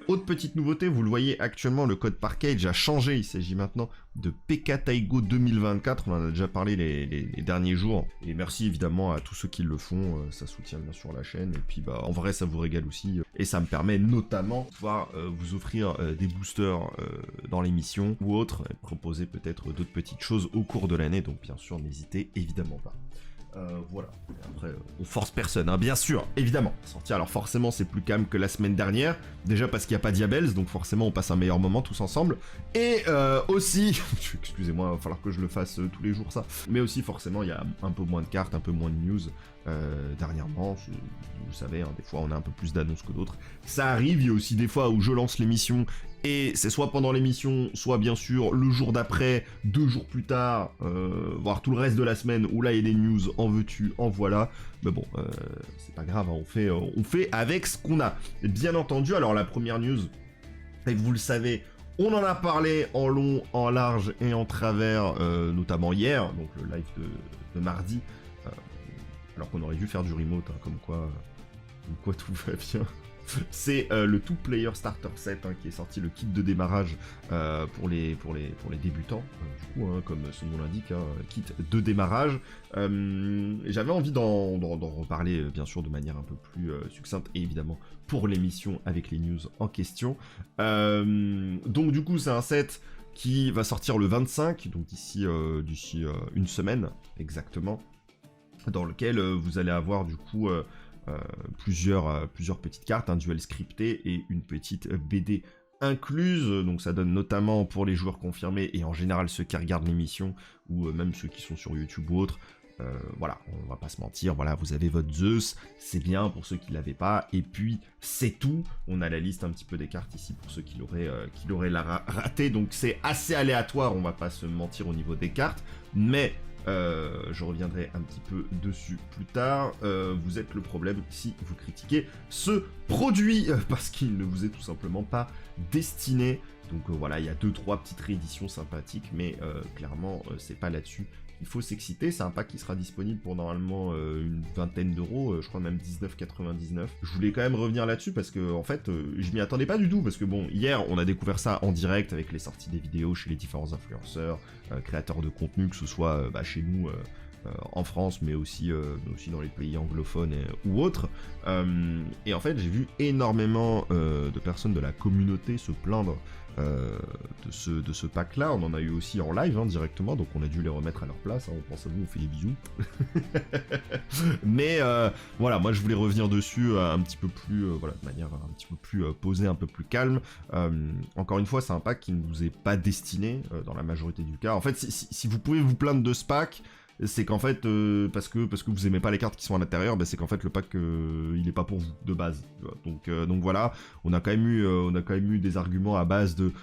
Autre petite nouveauté, vous le voyez actuellement, le code Parkage a changé. Il s'agit maintenant de PK Taigo 2024. On en a déjà parlé les derniers jours. Et merci évidemment à tous ceux qui le font. Ça soutient bien sûr la chaîne. Et puis bah en vrai ça vous régale aussi. Et ça me permet notamment de pouvoir vous offrir des boosters dans l'émission ou autres. Et proposer peut-être d'autres petites choses au cours de l'année. Donc bien sûr n'hésitez évidemment pas. Voilà. Et après, on force personne, hein, bien sûr, évidemment. Sortir, alors forcément, c'est plus calme que la semaine dernière. Déjà parce qu'il n'y a pas Diabels, donc forcément, on passe un meilleur moment tous ensemble. Et aussi, excusez-moi, il va falloir que je le fasse tous les jours, ça. Mais aussi, forcément, il y a un peu moins de cartes, un peu moins de news dernièrement. Vous savez, hein, des fois, on a un peu plus d'annonces que d'autres. Ça arrive, il y a aussi des fois où je lance l'émission et c'est soit pendant l'émission, soit bien sûr le jour d'après, 2 jours plus tard, voire tout le reste de la semaine, où là il y a des news, en veux-tu, en voilà. Mais bon, c'est pas grave, hein, on fait avec ce qu'on a. Et bien entendu, alors la première news, et vous le savez, on en a parlé en long, en large et en travers, notamment hier, donc le live de mardi, alors qu'on aurait dû faire du remote, hein, comme quoi tout va bien. C'est le Two Player Starter Set qui est sorti, le kit de démarrage pour les débutants, du coup, hein, comme son nom l'indique, hein, kit de démarrage. J'avais envie d'en reparler, bien sûr, de manière un peu plus succincte, et évidemment pour l'émission avec les news en question. Donc du coup, c'est un set qui va sortir le 25, donc d'ici une semaine exactement, dans lequel vous allez avoir du coup plusieurs petites cartes, un duel scripté et une petite BD incluse. Donc ça donne notamment pour les joueurs confirmés et en général ceux qui regardent l'émission ou même ceux qui sont sur YouTube ou autres. Voilà, on va pas se mentir, voilà, vous avez votre Zeus, c'est bien pour ceux qui l'avaient pas, et puis c'est tout. On a la liste un petit peu des cartes ici pour ceux qui l'auraient raté, donc c'est assez aléatoire, on va pas se mentir au niveau des cartes, mais je reviendrai un petit peu dessus plus tard. Vous êtes le problème si vous critiquez ce produit, parce qu'il ne vous est tout simplement pas destiné. Donc voilà, il y a 2-3 petites rééditions sympathiques, mais clairement, c'est pas là-dessus. Il faut s'exciter, c'est un pack qui sera disponible pour normalement une vingtaine d'euros, je crois même 19,99. Je voulais quand même revenir là-dessus parce que en fait, je m'y attendais pas du tout, parce que bon, hier on a découvert ça en direct avec les sorties des vidéos chez les différents influenceurs, créateurs de contenu, que ce soit chez nous en France, mais aussi dans les pays anglophones ou autres. Et en fait, j'ai vu énormément de personnes de la communauté se plaindre de ce pack-là. On en a eu aussi en live directement, donc on a dû les remettre à leur place. Hein. On pense à vous, on fait des bisous. Mais voilà, moi je voulais revenir dessus un petit peu plus, de manière un petit peu plus posée, un peu plus calme. Encore une fois, c'est un pack qui ne vous est pas destiné dans la majorité du cas. En fait, si vous pouvez vous plaindre de ce pack, c'est qu'en fait, parce que vous aimez pas les cartes qui sont à l'intérieur, c'est qu'en fait le pack il est pas pour vous de base. Donc voilà, on a quand même eu des arguments à base de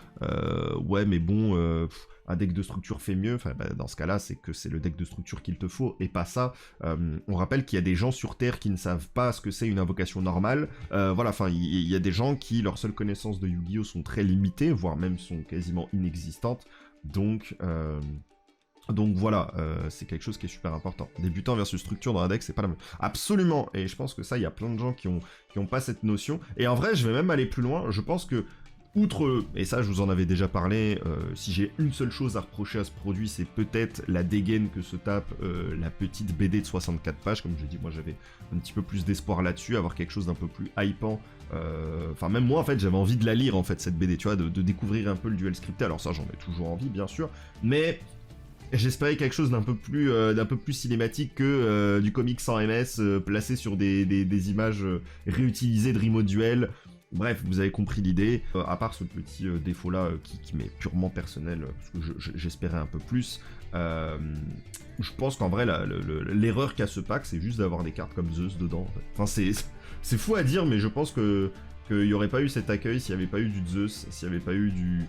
ouais mais bon un deck de structure fait mieux. Enfin dans ce cas-là, c'est que c'est le deck de structure qu'il te faut et pas ça. On rappelle qu'il y a des gens sur Terre qui ne savent pas ce que c'est une invocation normale. Voilà, enfin il y a des gens qui leurs seules connaissances de Yu-Gi-Oh sont très limitées, voire même sont quasiment inexistantes. Donc voilà, c'est quelque chose qui est super important. Débutant versus structure dans un deck, c'est pas la même. Absolument, et je pense que ça, il y a plein de gens qui ont pas cette notion. Et en vrai, je vais même aller plus loin. Je pense que, outre, et ça je vous en avais déjà parlé, si j'ai une seule chose à reprocher à ce produit, c'est peut-être la dégaine que se tape la petite BD de 64 pages. Comme je dis, moi j'avais un petit peu plus d'espoir là-dessus, avoir quelque chose d'un peu plus hypant. Enfin même moi en fait j'avais envie de la lire en fait cette BD, tu vois, de découvrir un peu le duel scripté. Alors ça j'en ai toujours envie bien sûr, mais j'espérais quelque chose d'un peu plus cinématique que du comics sans MS placé sur des images réutilisées de remote duel. Bref, vous avez compris l'idée. À part ce petit défaut-là qui m'est purement personnel, parce que j'espérais un peu plus. Je pense qu'en vrai, l'erreur qu'a ce pack, c'est juste d'avoir des cartes comme Zeus dedans. En fait. Enfin, c'est fou à dire, mais je pense qu'il n'y aurait pas eu cet accueil s'il n'y avait pas eu du Zeus, s'il n'y avait pas eu du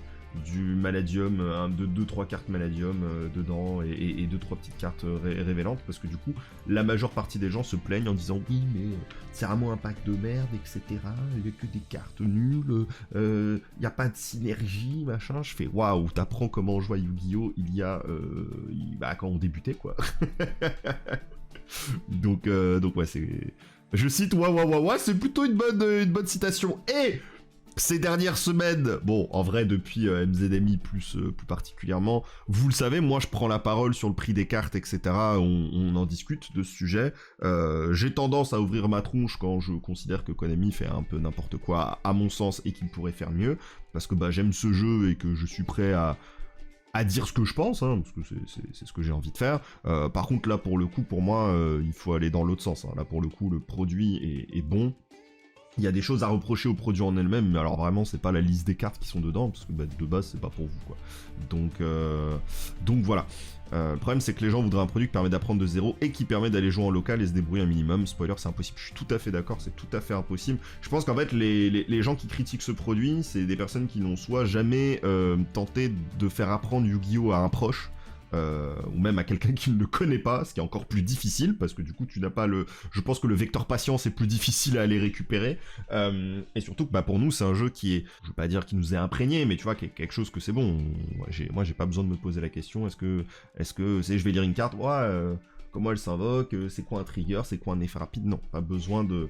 Maladium, 2-3 cartes Maladium dedans et 2-3 petites cartes révélantes, parce que du coup la majeure partie des gens se plaignent en disant oui mais c'est vraiment un pack de merde etc, il y a que des cartes nulles, il n'y a pas de synergie machin. Je fais waouh, t'apprends comment on joue à Yu-Gi-Oh il y a quand on débutait quoi. donc ouais, c'est, je cite ouais c'est plutôt une bonne citation. Et Ces dernières semaines, bon, en vrai, depuis MZMI plus particulièrement, vous le savez, moi je prends la parole sur le prix des cartes, etc. On en discute de ce sujet. J'ai tendance à ouvrir ma tronche quand je considère que Konami fait un peu n'importe quoi, à mon sens, et qu'il pourrait faire mieux, parce que bah, j'aime ce jeu et que je suis prêt à dire ce que je pense, hein, parce que c'est ce que j'ai envie de faire. Par contre, là, pour le coup, pour moi, il faut aller dans l'autre sens. Hein. Là, pour le coup, le produit est bon. Il y a des choses à reprocher au produit en elle-même, mais alors vraiment, c'est pas la liste des cartes qui sont dedans, parce que bah, de base, c'est pas pour vous, quoi. Donc voilà. Le problème, c'est que les gens voudraient un produit qui permet d'apprendre de zéro et qui permet d'aller jouer en local et se débrouiller un minimum. Spoiler, c'est impossible. Je suis tout à fait d'accord, c'est tout à fait impossible. Je pense qu'en fait, les gens qui critiquent ce produit, c'est des personnes qui n'ont soit jamais tenté de faire apprendre Yu-Gi-Oh! À un proche, ou même à quelqu'un qui ne le connaît pas, ce qui est encore plus difficile, parce que du coup tu n'as pas le... Je pense que le vecteur patience est plus difficile à aller récupérer, et surtout que bah, pour nous c'est un jeu qui est, je veux pas dire qui nous est imprégné, mais tu vois, quelque chose que c'est bon, moi j'ai pas besoin de me poser la question, est-ce que je vais lire une carte, ouais, comment elle s'invoque, c'est quoi un trigger, c'est quoi un effet rapide, non, pas besoin de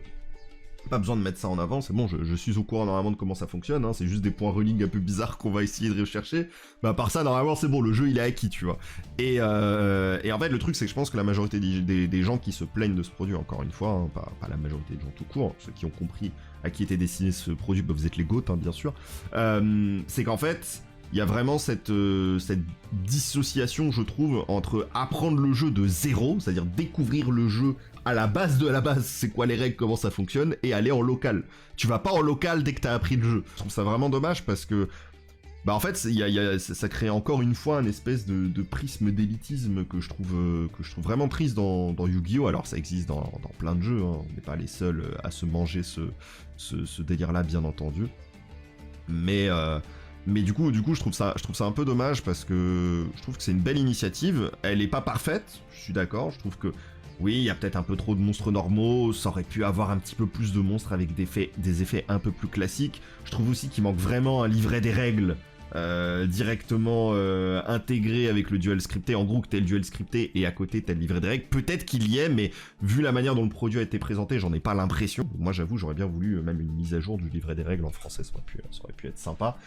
mettre ça en avant, c'est bon, je suis au courant normalement de comment ça fonctionne, hein, c'est juste des points rolling un peu bizarres qu'on va essayer de rechercher, mais à part ça, normalement c'est bon, le jeu il est acquis, tu vois. Et en fait, le truc c'est que je pense que la majorité des gens qui se plaignent de ce produit, encore une fois, hein, pas la majorité des gens tout court, ceux qui ont compris à qui était destiné ce produit, bah, vous êtes les GOAT, hein, bien sûr, c'est qu'en fait... Il y a vraiment cette dissociation, je trouve, entre apprendre le jeu de zéro, c'est-à-dire découvrir le jeu à la base de la base, c'est quoi les règles, comment ça fonctionne, et aller en local. Tu vas pas en local dès que t'as appris le jeu. Je trouve ça vraiment dommage parce que, bah en fait, ça crée encore une fois un espèce de prisme d'élitisme que je trouve vraiment triste dans Yu-Gi-Oh! Alors ça existe dans plein de jeux, hein. On n'est pas les seuls à se manger ce délire-là, bien entendu. Mais du coup, je trouve ça un peu dommage parce que je trouve que c'est une belle initiative. Elle est pas parfaite, je suis d'accord. Je trouve que oui, il y a peut-être un peu trop de monstres normaux. Ça aurait pu avoir un petit peu plus de monstres avec des effets un peu plus classiques. Je trouve aussi qu'il manque vraiment un livret des règles directement intégré avec le duel scripté. En gros, que t'as le duel scripté et à côté t'as le livret des règles. Peut-être qu'il y est, mais vu la manière dont le produit a été présenté, j'en ai pas l'impression. Moi, j'avoue, j'aurais bien voulu même une mise à jour du livret des règles en français, ça aurait pu être sympa.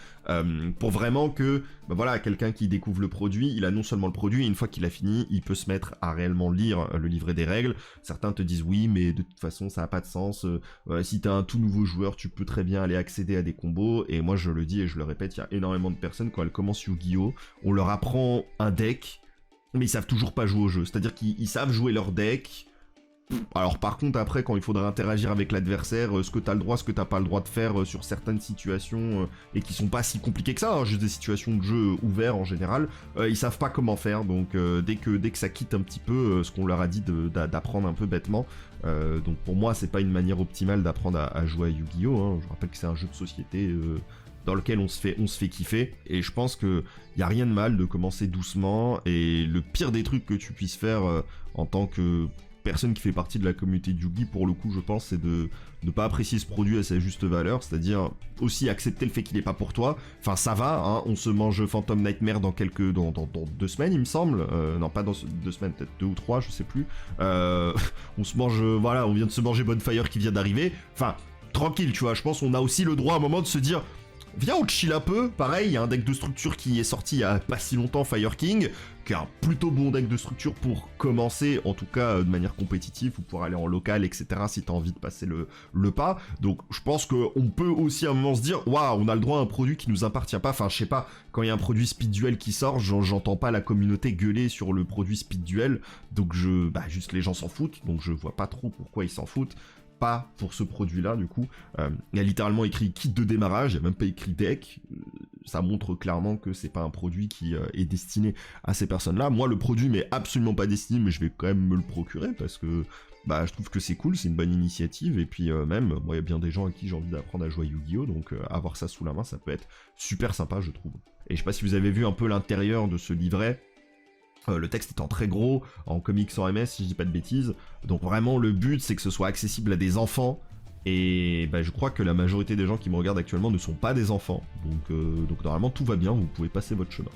Pour vraiment que, bah voilà, quelqu'un qui découvre le produit, il a non seulement le produit, et une fois qu'il a fini, il peut se mettre à réellement lire le livret des règles. Certains te disent oui, mais de toute façon, ça a pas de sens. Si t'as un tout nouveau joueur, tu peux très bien aller accéder à des combos. Et moi, je le dis et je le répète, il y a énormément de personnes, quand elles commencent Yu-Gi-Oh! On leur apprend un deck, mais ils savent toujours pas jouer au jeu. C'est-à-dire qu'ils savent jouer leur deck. Alors par contre, après, quand il faudra interagir avec l'adversaire, ce que t'as le droit, ce que t'as pas le droit de faire sur certaines situations, et qui sont pas si compliquées que ça, hein, juste des situations de jeu ouvertes en général, ils savent pas comment faire, donc dès que ça quitte un petit peu ce qu'on leur a dit d'apprendre un peu bêtement, donc pour moi, c'est pas une manière optimale d'apprendre à jouer à Yu-Gi-Oh! Hein. Je rappelle que c'est un jeu de société... dans lequel on se fait kiffer, et je pense que y a rien de mal de commencer doucement, et le pire des trucs que tu puisses faire en tant que personne qui fait partie de la communauté de Yu-Gi, pour le coup, je pense, c'est de ne pas apprécier ce produit à sa juste valeur, c'est-à-dire aussi accepter le fait qu'il est pas pour toi. Enfin, ça va, hein, on se mange Phantom Nightmare dans 2 semaines, il me semble. Non, pas dans 2 semaines, peut-être 2 ou 3, je sais plus. On se mange, voilà, on vient de se manger Bonfire qui vient d'arriver. Enfin, tranquille, tu vois, je pense qu'on a aussi le droit à un moment de se dire... Viens, on chill un peu. Pareil, il y a un deck de structure qui est sorti il y a pas si longtemps, Fire King, qui est un plutôt bon deck de structure pour commencer, en tout cas de manière compétitive, ou pour aller en local, etc. si t'as envie de passer le pas. Donc je pense qu'on peut aussi à un moment se dire, waouh, on a le droit à un produit qui nous appartient pas. Enfin, je sais pas, quand il y a un produit Speed Duel qui sort, j'entends pas la communauté gueuler sur le produit Speed Duel. Donc juste les gens s'en foutent. Donc je vois pas trop pourquoi ils s'en foutent. Pas pour ce produit-là, du coup. Il y a littéralement écrit kit de démarrage, il n'y a même pas écrit deck. Ça montre clairement que c'est pas un produit qui est destiné à ces personnes-là. Moi, le produit m'est absolument pas destiné, mais je vais quand même me le procurer parce que je trouve que c'est cool, c'est une bonne initiative. Et puis même, moi, il y a bien des gens à qui j'ai envie d'apprendre à jouer à Yu-Gi-Oh! Donc avoir ça sous la main, ça peut être super sympa, je trouve. Et je sais pas si vous avez vu un peu l'intérieur de ce livret. Le texte étant très gros, en comics sans MS, si je dis pas de bêtises. Donc vraiment, le but, c'est que ce soit accessible à des enfants. Et je crois que la majorité des gens qui me regardent actuellement ne sont pas des enfants. Donc normalement, tout va bien, vous pouvez passer votre chemin.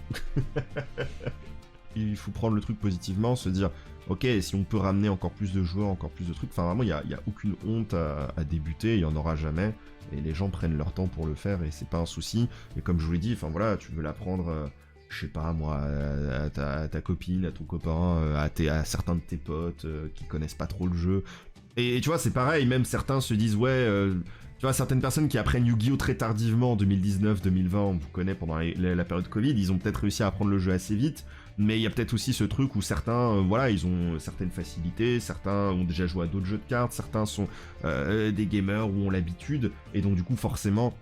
il faut prendre le truc positivement, se dire, ok, si on peut ramener encore plus de joueurs, encore plus de trucs, enfin vraiment, il y a aucune honte à débuter, il y en aura jamais, et les gens prennent leur temps pour le faire, et c'est pas un souci. Et comme je vous l'ai dit, enfin voilà, tu veux l'apprendre, je sais pas moi, à ta copine, à ton copain, à certains de tes potes qui connaissent pas trop le jeu. Et tu vois, c'est pareil, même certains se disent, ouais, tu vois, certaines personnes qui apprennent Yu-Gi-Oh très tardivement, en 2019, 2020, on vous connaît pendant la période Covid, ils ont peut-être réussi à apprendre le jeu assez vite, mais il y a peut-être aussi ce truc où certains, voilà, ils ont certaines facilités, certains ont déjà joué à d'autres jeux de cartes, certains sont des gamers ou ont l'habitude, et donc du coup, forcément,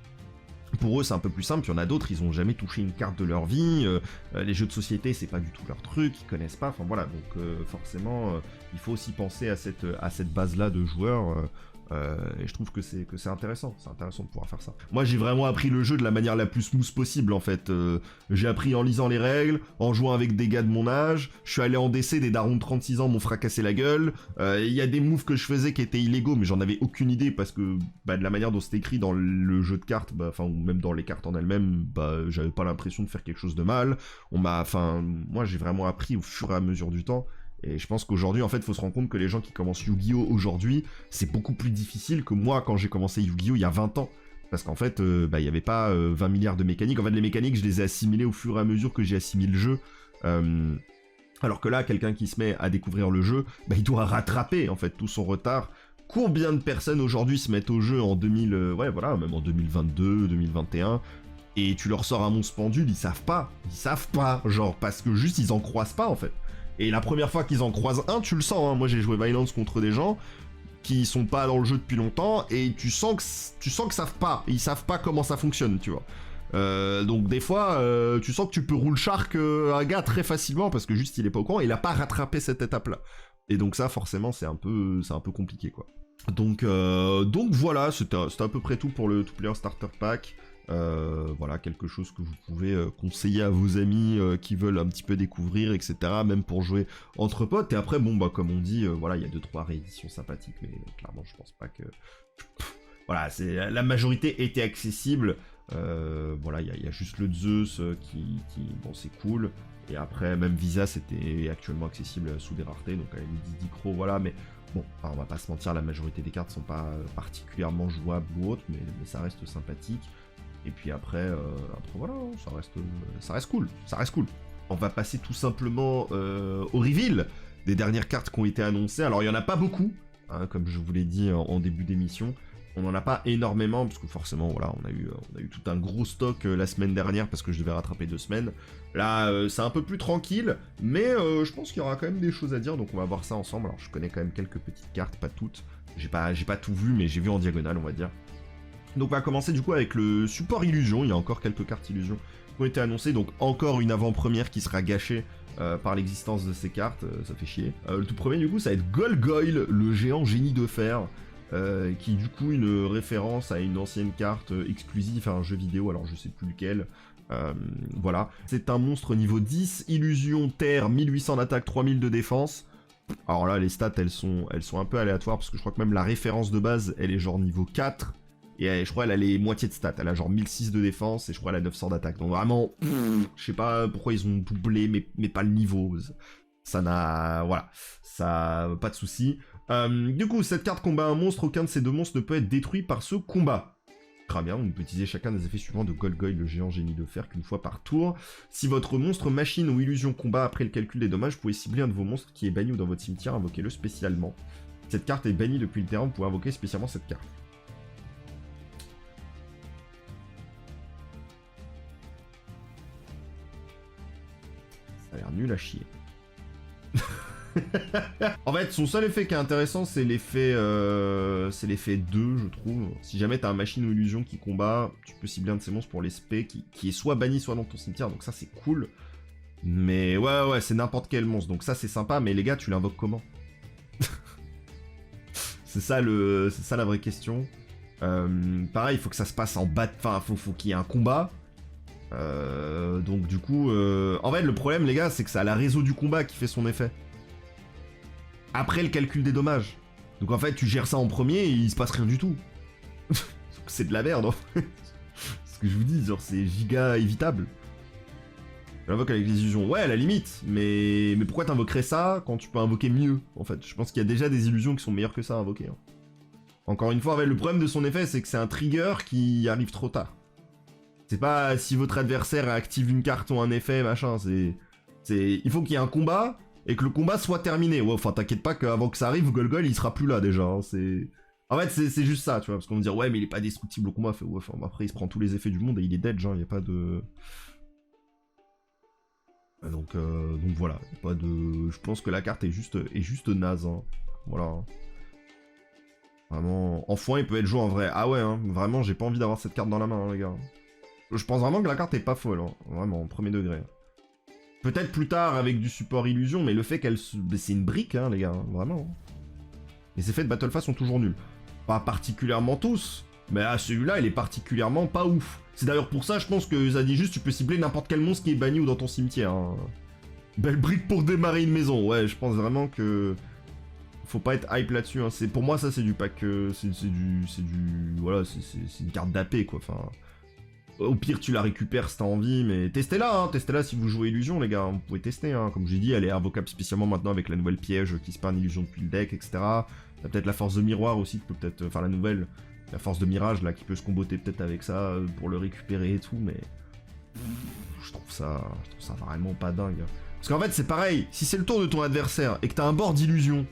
pour eux, c'est un peu plus simple. Il y en a d'autres, ils ont jamais touché une carte de leur vie. Les jeux de société, c'est pas du tout leur truc, ils connaissent pas. Enfin voilà, donc forcément, il faut aussi penser à cette base-là de joueurs. Et je trouve que c'est intéressant. C'est intéressant de pouvoir faire ça. Moi, j'ai vraiment appris le jeu de la manière la plus smooth possible, en fait. J'ai appris en lisant les règles, en jouant avec des gars de mon âge. Je suis allé en DC, des darons de 36 ans m'ont fracassé la gueule. Il y a des moves que je faisais qui étaient illégaux, mais j'en avais aucune idée parce que de la manière dont c'était écrit dans le jeu de cartes, ou même dans les cartes en elles-mêmes, j'avais pas l'impression de faire quelque chose de mal. Moi, j'ai vraiment appris au fur et à mesure du temps. Et je pense qu'aujourd'hui, en fait, il faut se rendre compte que les gens qui commencent Yu-Gi-Oh! Aujourd'hui, c'est beaucoup plus difficile que moi quand j'ai commencé Yu-Gi-Oh! Il y a 20 ans. Parce qu'en fait, il n'y avait pas 20 milliards de mécaniques. En fait, les mécaniques, je les ai assimilées au fur et à mesure que j'ai assimilé le jeu. Alors que là, quelqu'un qui se met à découvrir le jeu, il doit rattraper, en fait, tout son retard. Combien de personnes aujourd'hui se mettent au jeu en même en 2022, 2021, et tu leur sors un monstre pendule, ils savent pas, genre, parce que juste, ils en croisent pas, en fait. Et la première fois qu'ils en croisent un, tu le sens, hein. Moi j'ai joué Violence contre des gens qui sont pas dans le jeu depuis longtemps, et tu sens que ils savent pas comment ça fonctionne, tu vois. Donc des fois, tu sens que tu peux roule shark un gars très facilement, parce que juste il est pas au courant, il a pas rattrapé cette étape-là. Et donc ça, forcément, c'est un peu compliqué, quoi. Donc voilà, c'était à peu près tout pour le 2-Player Starter Pack. Voilà, quelque chose que vous pouvez conseiller à vos amis qui veulent un petit peu découvrir, etc. Même pour jouer entre potes. Et après, comme on dit, voilà, il y a 2-3 rééditions sympathiques, mais clairement, je pense pas que... Voilà, la majorité était accessible. Voilà, il y a juste le Zeus qui... Bon, c'est cool. Et après, même Visa, c'était actuellement accessible sous des raretés. Donc, avec Didicro, voilà, mais... Bon, on va pas se mentir, la majorité des cartes sont pas particulièrement jouables ou autres, mais ça reste sympathique. Et puis après voilà, ça reste cool. On va passer tout simplement au reveal des dernières cartes qui ont été annoncées. Alors il y en a pas beaucoup, hein, comme je vous l'ai dit en début d'émission. On n'en a pas énormément, parce que forcément, voilà, on a eu tout un gros stock la semaine dernière, parce que je devais rattraper 2 semaines. Là, c'est un peu plus tranquille, mais je pense qu'il y aura quand même des choses à dire, donc on va voir ça ensemble. Alors, je connais quand même quelques petites cartes, pas toutes. J'ai pas tout vu, mais j'ai vu en diagonale, on va dire. Donc, on va commencer du coup avec le support Illusion. Il y a encore quelques cartes Illusion qui ont été annoncées, donc encore une avant-première qui sera gâchée par l'existence de ces cartes, ça fait chier. Le tout premier, du coup, ça va être Golgoyle, le géant génie de fer. Qui est du coup une référence à une ancienne carte exclusive à un jeu vidéo, alors je sais plus lequel. Voilà. C'est un monstre niveau 10, illusion, terre, 1800 d'attaque, 3000 de défense. Alors là, les stats, elles sont un peu aléatoires, parce que je crois que même la référence de base, elle est genre niveau 4. Et je crois qu'elle a les moitiés de stats. Elle a genre 1006 de défense, et je crois qu'elle a 900 d'attaque. Donc vraiment, je sais pas pourquoi ils ont doublé, mais pas le niveau. Ça n'a... Voilà. Ça... Pas de souci. Du coup, cette carte combat un monstre, aucun de ces 2 monstres ne peut être détruit par ce combat. Très bien, on peut utiliser chacun des effets suivants de Golgoyle, le géant génie de fer, qu'une fois par tour. Si votre monstre, machine ou illusion combat après le calcul des dommages, vous pouvez cibler un de vos monstres qui est banni ou dans votre cimetière, invoquez-le spécialement. Cette carte est bannie depuis le terrain, vous pouvez invoquer spécialement cette carte. Ça a l'air nul à chier. En fait, son seul effet qui est intéressant, c'est l'effet 2, je trouve. Si jamais t'as un machine ou illusion qui combat, tu peux cibler un de ces monstres pour les spé qui est soit banni, soit dans ton cimetière, donc ça c'est cool. Mais ouais, c'est n'importe quel monstre, donc ça c'est sympa, mais les gars, tu l'invoques comment? C'est ça la vraie question. Pareil, il faut que ça se passe en bas, enfin, faut qu'il y ait un combat. Donc du coup, en fait, le problème, les gars, c'est que c'est à la réseau du combat qui fait son effet. Après le calcul des dommages. Donc en fait, tu gères ça en premier et il se passe rien du tout. C'est de la merde, en fait. Ce que je vous dis, genre, c'est giga évitable. Tu l'invoques avec les illusions. Ouais, à la limite, mais pourquoi t'invoquerais ça quand tu peux invoquer mieux, en fait? Je pense qu'il y a déjà des illusions qui sont meilleures que ça à invoquer. Hein. Encore une fois, ouais, le problème de son effet, c'est que c'est un trigger qui arrive trop tard. C'est pas si votre adversaire active une carte ou un effet, machin, il faut qu'il y ait un combat, et que le combat soit terminé. Ouais, enfin, t'inquiète pas qu'avant que ça arrive, Golgol, il sera plus là, déjà. Hein, En fait, c'est juste ça, tu vois, parce qu'on va me dire, ouais, mais il est pas destructible au combat. Fait, ouais, enfin, après, il se prend tous les effets du monde et il est dead, genre, il y a pas de... Donc voilà, y a pas de... Je pense que la carte est juste naze, hein. Voilà. Vraiment, en foin, il peut être joué en vrai. Ah ouais, hein, vraiment, j'ai pas envie d'avoir cette carte dans la main, hein, les gars. Je pense vraiment que la carte est pas folle, hein. Vraiment, premier degré. Peut-être plus tard avec du support illusion, mais le fait qu'elle... C'est une brique, hein, les gars, hein, vraiment. Les effets de Battle Phase sont toujours nuls. Pas particulièrement tous, mais là, celui-là, il est particulièrement pas ouf. C'est d'ailleurs pour ça, je pense que ça dit juste, tu peux cibler n'importe quel monstre qui est banni ou dans ton cimetière. Hein. Belle brique pour démarrer une maison. Ouais, je pense vraiment que... Faut pas être hype là-dessus. Hein. Pour moi, ça, c'est du pack... Voilà, c'est une carte d'AP, quoi. Enfin... Au pire, tu la récupères si t'as envie, mais testez-la, hein. Testez-la si vous jouez Illusion, les gars. Vous pouvez tester, hein. Comme j'ai dit, elle est invocable spécialement maintenant avec la nouvelle piège qui se une illusion depuis le deck, etc. T'as peut-être la force de miroir aussi, qui peut peut-être... Enfin, la nouvelle... La force de mirage, là, qui peut se comboter peut-être avec ça pour le récupérer et tout, mais... Je trouve ça vraiment pas dingue. Parce qu'en fait, c'est pareil. Si c'est le tour de ton adversaire et que t'as un bord d'illusion,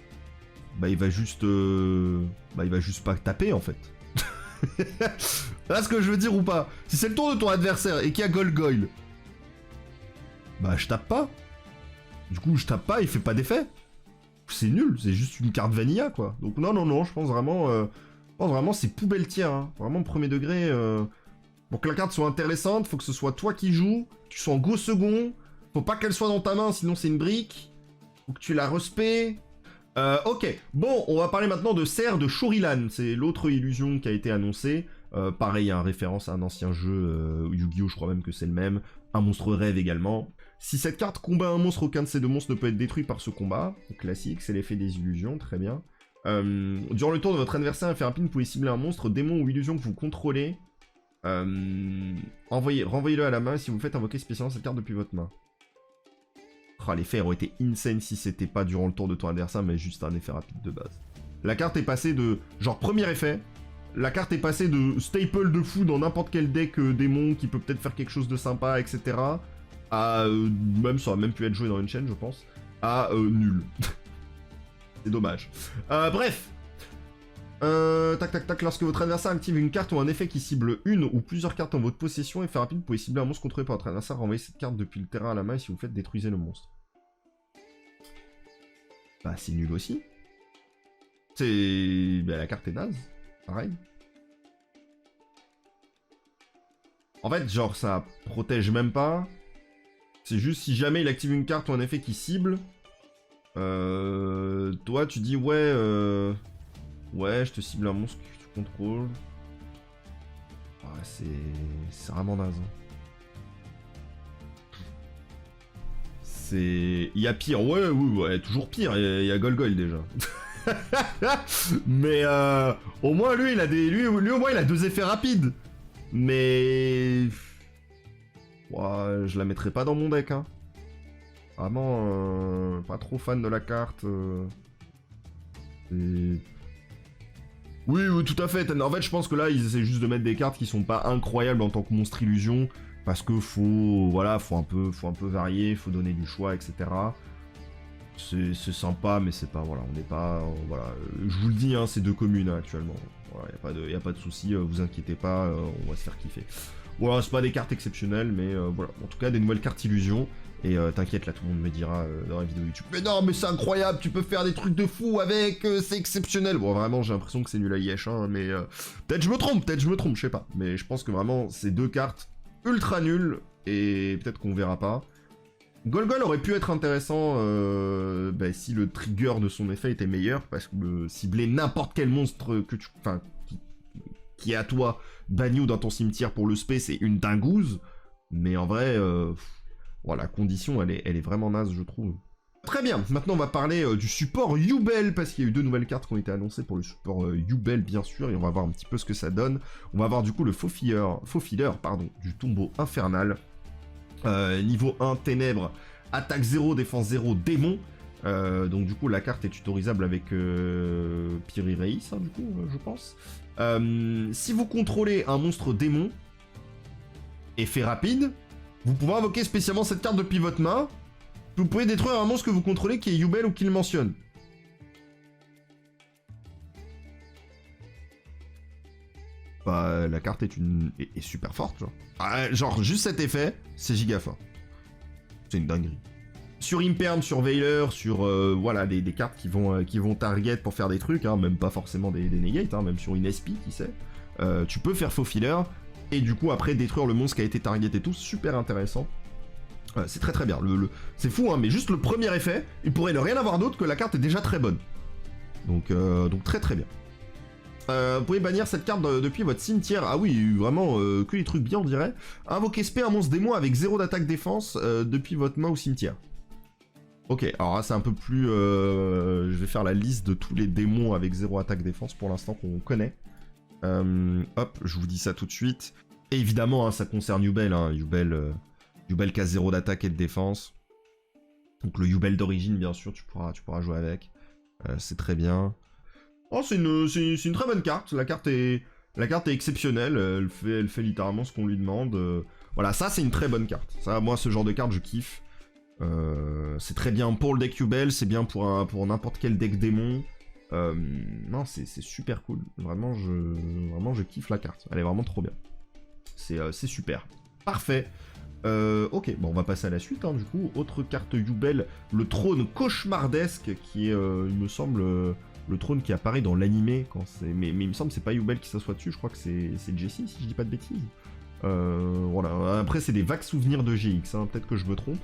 bah, il va juste... il va juste pas taper, en fait. Là, ce que je veux dire ou pas? Si c'est le tour de ton adversaire et qu'il y a Golgoyle, bah, je tape pas. Du coup, je tape pas, il fait pas d'effet. C'est nul, c'est juste une carte vanilla, quoi. Donc, non, je pense vraiment, c'est poubelle tiers, hein. Vraiment, premier degré. Pour que la carte soit intéressante, faut que ce soit toi qui joues, tu sois en go second, faut pas qu'elle soit dans ta main, sinon c'est une brique. Faut que tu la respectes. Ok, bon, on va parler maintenant de Serre de Shorilan. C'est l'autre illusion qui a été annoncée. Pareil, hein, référence à un ancien jeu, Yu-Gi-Oh! Je crois même que c'est le même. Un monstre rêve également. Si cette carte combat un monstre, aucun de ces deux monstres ne peut être détruit par ce combat. Classique, c'est l'effet des illusions, très bien. Durant le tour de votre adversaire, fait un pin, vous pouvez cibler un monstre, démon ou illusion que vous contrôlez. Renvoyez-le à la main si vous faites invoquer spécialement cette carte depuis votre main. Oh, l'effet aurait été insane si c'était pas durant le tour de ton adversaire, mais juste un effet rapide de base. La carte est passée de... Genre, premier effet, la carte est passée de staple de fou dans n'importe quel deck démon qui peut peut-être faire quelque chose de sympa, etc. à... même ça aurait même pu être joué dans une chaîne, je pense. À nul. C'est dommage. Bref. Tac. Lorsque votre adversaire active une carte ou un effet qui cible une ou plusieurs cartes en votre possession, effet rapide, vous pouvez cibler un monstre contrôlé par votre adversaire, renvoyer cette carte depuis le terrain à la main et si vous faites, détruisez le monstre. Bah, c'est nul aussi. C'est... Bah, la carte est naze. Pareil. En fait, genre, ça protège même pas. C'est juste si jamais il active une carte ou un effet qui cible, toi, tu dis, ouais, ouais, je te cible un monstre que tu contrôles. Ouais, c'est vraiment naze. Hein. C'est... Il y a pire, ouais, toujours pire, il y a Golgoyle déjà. Mais au moins lui, il a des... Lui au moins il a deux effets rapides. Mais... Ouais, je la mettrai pas dans mon deck, hein. Vraiment, pas trop fan de la carte. Oui, tout à fait. En fait, je pense que là, ils essaient juste de mettre des cartes qui sont pas incroyables en tant que monstre illusion. Parce que faut un peu varier, faut donner du choix, etc. C'est sympa, mais c'est pas, voilà, on n'est pas, voilà. Je vous le dis, hein, c'est deux communes hein, actuellement. Voilà, y a pas de souci, vous inquiétez pas, on va se faire kiffer. Voilà, c'est pas des cartes exceptionnelles, mais voilà. En tout cas, des nouvelles cartes illusion. Et t'inquiète, là, tout le monde me dira dans la vidéo YouTube. Mais non, mais c'est incroyable, tu peux faire des trucs de fou avec, c'est exceptionnel. Bon, vraiment, j'ai l'impression que c'est nul à Yesh, hein, mais peut-être je me trompe, je sais pas. Mais je pense que vraiment, c'est deux cartes ultra nulles, et peut-être qu'on verra pas. Golgoyle aurait pu être intéressant si le trigger de son effet était meilleur, parce que cibler n'importe quel monstre que tu... Enfin, qui est à toi, banni ou dans ton cimetière pour le spé, c'est une dingouze. Mais en vrai... Voilà, la condition, elle est vraiment naze, je trouve. Très bien, maintenant on va parler du support Yubel, parce qu'il y a eu deux nouvelles cartes qui ont été annoncées pour le support Yubel, bien sûr, et on va voir un petit peu ce que ça donne. On va voir du coup le faux filler, du tombeau infernal. Niveau 1, ténèbres, attaque 0, défense 0, démon. Donc du coup la carte est tutorisable avec Piri Reis, hein, du coup je pense. Si vous contrôlez un monstre démon, effet rapide, vous pouvez invoquer spécialement cette carte depuis votre main. Vous pouvez détruire un monstre que vous contrôlez qui est Yubel ou qui le mentionne. Bah, la carte est super forte, genre. Genre, juste cet effet, c'est giga fort. C'est une dinguerie. Sur Imperm, sur Veiler, sur voilà, des cartes qui vont target pour faire des trucs, hein, même pas forcément des negates, hein, même sur une SP, qui sait. Tu peux faire faux filler, et du coup après détruire le monstre qui a été target et tout, super intéressant. C'est très très bien, c'est fou, hein, mais juste le premier effet, il pourrait ne rien avoir d'autre que la carte est déjà très bonne. Donc très très bien. Vous pouvez bannir cette carte depuis votre cimetière. Ah oui, vraiment, que les trucs bien on dirait. Invoquer spé un monstre démon avec 0 d'attaque défense depuis votre main ou cimetière. Ok, alors là c'est un peu plus... je vais faire la liste de tous les démons avec 0 attaque défense pour l'instant qu'on connaît. Hop, je vous dis ça tout de suite. Et évidemment, hein, ça concerne Yubel. Hein. Yubel qui a 0 d'attaque et de défense. Donc le Yubel d'origine, bien sûr, tu pourras jouer avec. C'est très bien. Oh, c'est une très bonne carte. La carte est exceptionnelle. Elle fait littéralement ce qu'on lui demande. Voilà, ça c'est une très bonne carte. Ça, moi, ce genre de carte, je kiffe. C'est très bien pour le deck Yubel, c'est bien pour n'importe quel deck démon. Non, c'est super cool. Vraiment, je kiffe la carte. Elle est vraiment trop bien. C'est super. Parfait. Ok, bon, on va passer à la suite, hein, du coup. Autre carte Yubel, le trône cauchemardesque, qui est, il me semble, le trône qui apparaît dans l'animé. Mais il me semble que c'est pas Yubel qui s'assoit dessus, je crois que c'est Jessie, si je dis pas de bêtises. Voilà, après c'est des vagues souvenirs de GX, hein, peut-être que je me trompe.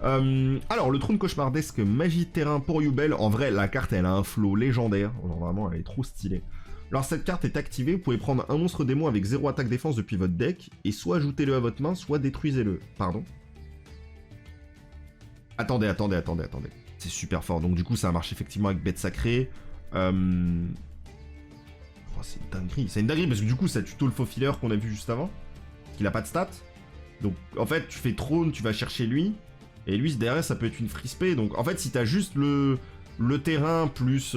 Alors, le trône cauchemardesque magie de terrain pour Yubel, en vrai, la carte, elle a un flow légendaire. Genre, vraiment, elle est trop stylée. Alors, cette carte est activée, vous pouvez prendre un monstre démon avec 0 attaque défense depuis votre deck, et soit ajoutez-le à votre main, soit détruisez-le. Pardon. Attendez. C'est super fort. Donc, du coup, ça marche effectivement avec bête sacrée. Oh, c'est une dinguerie. C'est une dinguerie parce que du coup, ça tuto le faux filler qu'on a vu juste avant. Parce qu'il a pas de stats. Donc, en fait, tu fais trône, tu vas chercher lui. Et lui, derrière, ça peut être une free spé. Donc, en fait, si t'as juste le terrain plus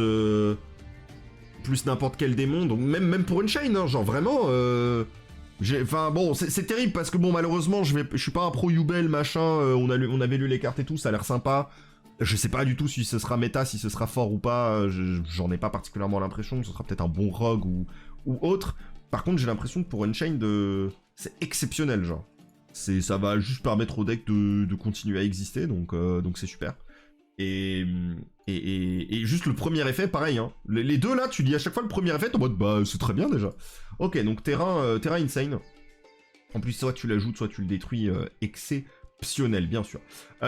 n'importe quel démon, donc même pour une chain, hein, genre vraiment... Enfin, bon, c'est terrible parce que, bon, malheureusement, je suis pas un pro Yubel, machin. On avait lu les cartes et tout, ça a l'air sympa. Je sais pas du tout si ce sera méta, si ce sera fort ou pas. J'en ai pas particulièrement l'impression. Ce sera peut-être un bon rogue ou autre. Par contre, j'ai l'impression que pour une chain c'est exceptionnel, genre. Ça va juste permettre au deck de continuer à exister, donc c'est super. Et juste le premier effet, pareil, hein. Les deux là, tu dis à chaque fois le premier effet, t'es en mode bah c'est très bien déjà. Ok, donc terrain insane. En plus, soit tu l'ajoutes, soit tu le détruis, exceptionnel, bien sûr.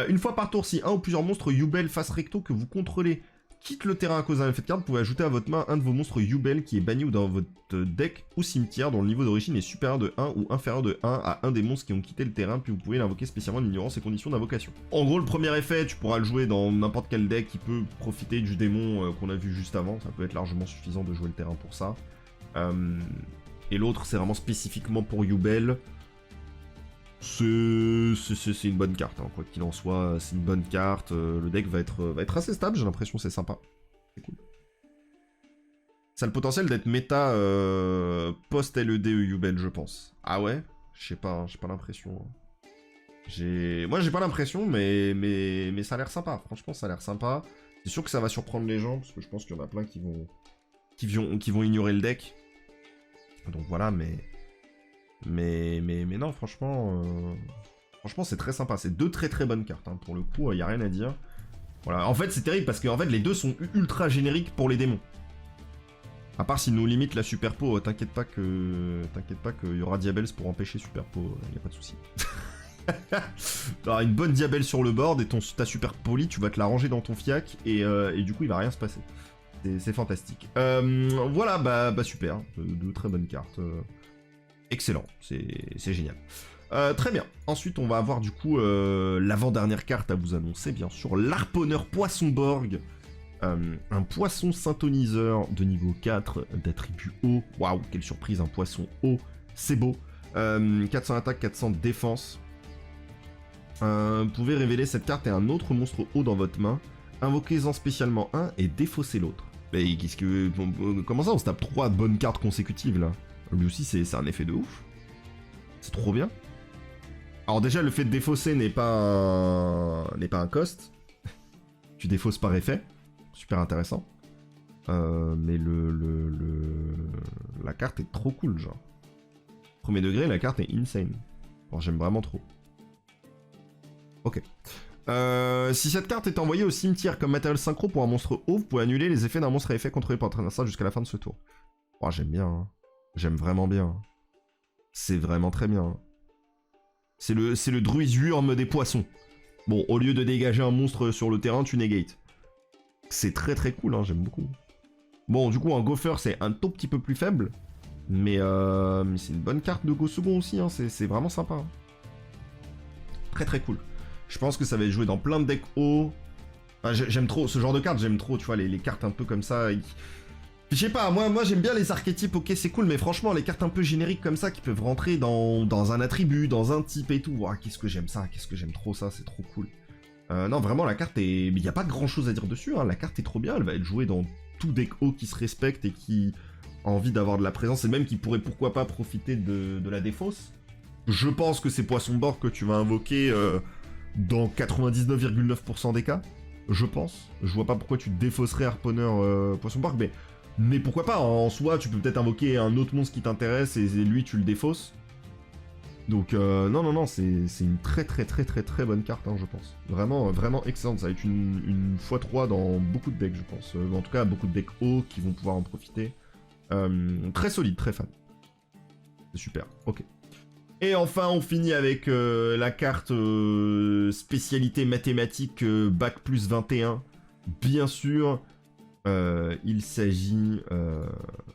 Une fois par tour, si un ou plusieurs monstres Yubel face recto que vous contrôlez quitte le terrain à cause d'un effet de carte, vous pouvez ajouter à votre main un de vos monstres Yubel qui est banni ou dans votre deck ou cimetière dont le niveau d'origine est supérieur de 1 ou inférieur de 1 à un des monstres qui ont quitté le terrain, puis vous pouvez l'invoquer spécialement en ignorant ses conditions d'invocation. En gros, le premier effet, tu pourras le jouer dans n'importe quel deck qui peut profiter du démon qu'on a vu juste avant, ça peut être largement suffisant de jouer le terrain pour ça. Et l'autre, c'est vraiment spécifiquement pour Yubel. C'est une bonne carte, hein. Quoi qu'il en soit, c'est une bonne carte. Le deck va être assez stable, j'ai l'impression, c'est sympa. C'est cool. Ça a le potentiel d'être méta post-LEDE Yubel, je pense. Ah ouais? Je sais pas, hein, j'ai pas l'impression. Moi, j'ai pas l'impression, mais ça a l'air sympa. Franchement, ça a l'air sympa. C'est sûr que ça va surprendre les gens, parce que je pense qu'il y en a plein qui vont ignorer le deck. Donc voilà, mais non, franchement, c'est très sympa. C'est deux très très bonnes cartes, hein. Pour le coup, il y a rien à dire. Voilà, en fait, c'est terrible parce que en fait, les deux sont ultra génériques pour les démons. À part s'ils nous limitent la Superpo, t'inquiète pas qu'il y aura Diabels pour empêcher Superpo, y a pas de souci. T'auras une bonne Diabel sur le board et ta Super Poli, tu vas te la ranger dans ton fiac et du coup, il va rien se passer. C'est fantastique. Voilà, bah super, deux très bonnes cartes. Excellent, c'est génial. Très bien. Ensuite, on va avoir du coup l'avant-dernière carte à vous annoncer, bien sûr, l'Harponneur Poissonborg. Un poisson synthoniseur de niveau 4 d'attribut haut. Waouh, quelle surprise, un poisson haut, c'est beau. 400 attaque, 400 défense. Vous pouvez révéler cette carte et un autre monstre haut dans votre main. Invoquez-en spécialement un et défaussez l'autre. Mais qu'est-ce que... Comment ça on se tape 3 bonnes cartes consécutives là? Lui aussi c'est un effet de ouf. C'est trop bien. Alors déjà le fait de défausser n'est pas un cost. Tu défausses par effet. Super intéressant. Mais la carte est trop cool genre. Premier degré, la carte est insane. Alors, j'aime vraiment trop. Ok. Si cette carte est envoyée au cimetière comme matériel synchro pour un monstre haut, vous pouvez annuler les effets d'un monstre à effet contrôlé par votre adversaire jusqu'à la fin de ce tour. Oh, j'aime bien. Hein. J'aime vraiment bien. C'est vraiment très bien. C'est le druide Wurm des poissons. Bon, au lieu de dégager un monstre sur le terrain, tu négates. C'est très très cool, hein, j'aime beaucoup. Bon, du coup, un Gopher, c'est un tout petit peu plus faible. Mais c'est une bonne carte de Go second aussi, hein, c'est vraiment sympa. Hein. Très très cool. Je pense que ça va être joué dans plein de decks hauts. Enfin, j'aime trop ce genre de cartes, j'aime trop, tu vois, les cartes un peu comme ça. Je sais pas, moi j'aime bien les archétypes, ok c'est cool, mais franchement les cartes un peu génériques comme ça qui peuvent rentrer dans un attribut, dans un type et tout. Ouah, qu'est-ce que j'aime ça, qu'est-ce que j'aime trop ça, c'est trop cool. Non, vraiment la carte est... Il n'y a pas grand chose à dire dessus, hein. La carte est trop bien, elle va être jouée dans tout deck haut qui se respecte et qui a envie d'avoir de la présence, et même qui pourrait pourquoi pas profiter de la défausse. Je pense que c'est Poisson Bord que tu vas invoquer dans 99,9% des cas. Je pense. Je vois pas pourquoi tu défausserais Harponneur Poisson Bord, mais pourquoi pas, en soi, tu peux peut-être invoquer un autre monstre qui t'intéresse et lui tu le défausses. Donc non, c'est une très bonne carte, hein, je pense. Vraiment excellente, ça va être une x3 dans beaucoup de decks, je pense. En tout cas, beaucoup de decks hauts qui vont pouvoir en profiter. Très solide, très fan. C'est super, ok. Et enfin, on finit avec la carte spécialité mathématique Bac plus 21. Bien sûr, il s'agit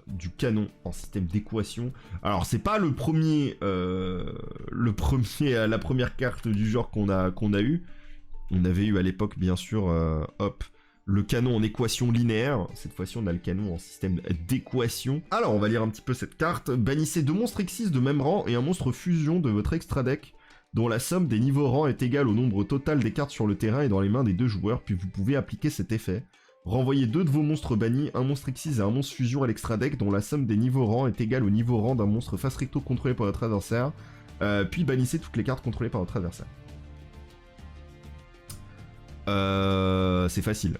du canon en système d'équation. Alors, c'est pas la première carte du genre qu'on a eu. On avait eu à l'époque, bien sûr, le canon en équation linéaire. Cette fois-ci, on a le canon en système d'équation. Alors, on va lire un petit peu cette carte. Bannissez 2 monstres Xyz de même rang et un monstre fusion de votre extra deck, dont la somme des niveaux rang est égale au nombre total des cartes sur le terrain et dans les mains des 2 joueurs, puis vous pouvez appliquer cet effet. Renvoyez 2 de vos monstres bannis, un monstre Xyz et un monstre fusion à l'extra deck, dont la somme des niveaux rang est égale au niveau rang d'un monstre face recto contrôlé par votre adversaire, puis bannissez toutes les cartes contrôlées par votre adversaire. C'est facile.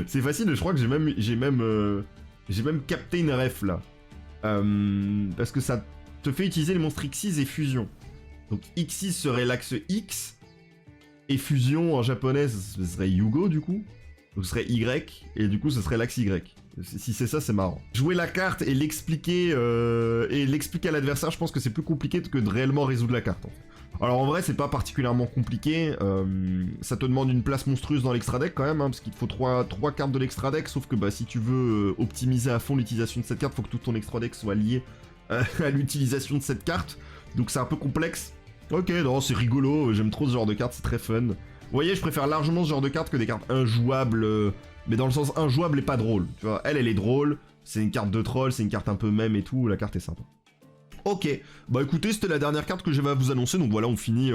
C'est facile, je crois que j'ai même capté une ref là. Parce que ça te fait utiliser les monstres Xyz et fusion. Donc Xyz serait l'axe X, et fusion en japonais ce serait Yugo du coup. Donc ce serait Y, et du coup ce serait l'axe Y. Si c'est ça, c'est marrant. Jouer la carte et l'expliquer à l'adversaire, je pense que c'est plus compliqué que de réellement résoudre la carte en fait. Alors en vrai c'est pas particulièrement compliqué, ça te demande une place monstrueuse dans l'extra deck quand même, hein, parce qu'il te faut 3 cartes de l'extra deck, sauf que bah, si tu veux optimiser à fond l'utilisation de cette carte, faut que tout ton extra deck soit lié à l'utilisation de cette carte, donc c'est un peu complexe. Ok, non c'est rigolo, j'aime trop ce genre de carte, c'est très fun. Vous voyez, je préfère largement ce genre de carte que des cartes injouables, mais dans le sens injouable et pas drôle, tu vois, elle est drôle, c'est une carte de troll, c'est une carte un peu mème et tout, la carte est sympa. Ok, bah écoutez, c'était la dernière carte que je vais vous annoncer, donc voilà, on finit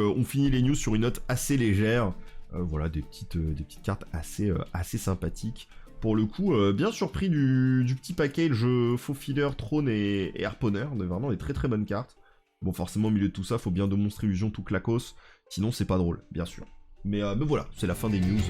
les news sur une note assez légère. Voilà, des petites cartes assez sympathiques. Pour le coup, bien surpris du petit package faux filler, trône et harponneur, vraiment des très bonnes cartes. Bon, forcément, au milieu de tout ça, faut bien de monstres illusion tout clacos, sinon c'est pas drôle, bien sûr. Mais voilà, c'est la fin des news.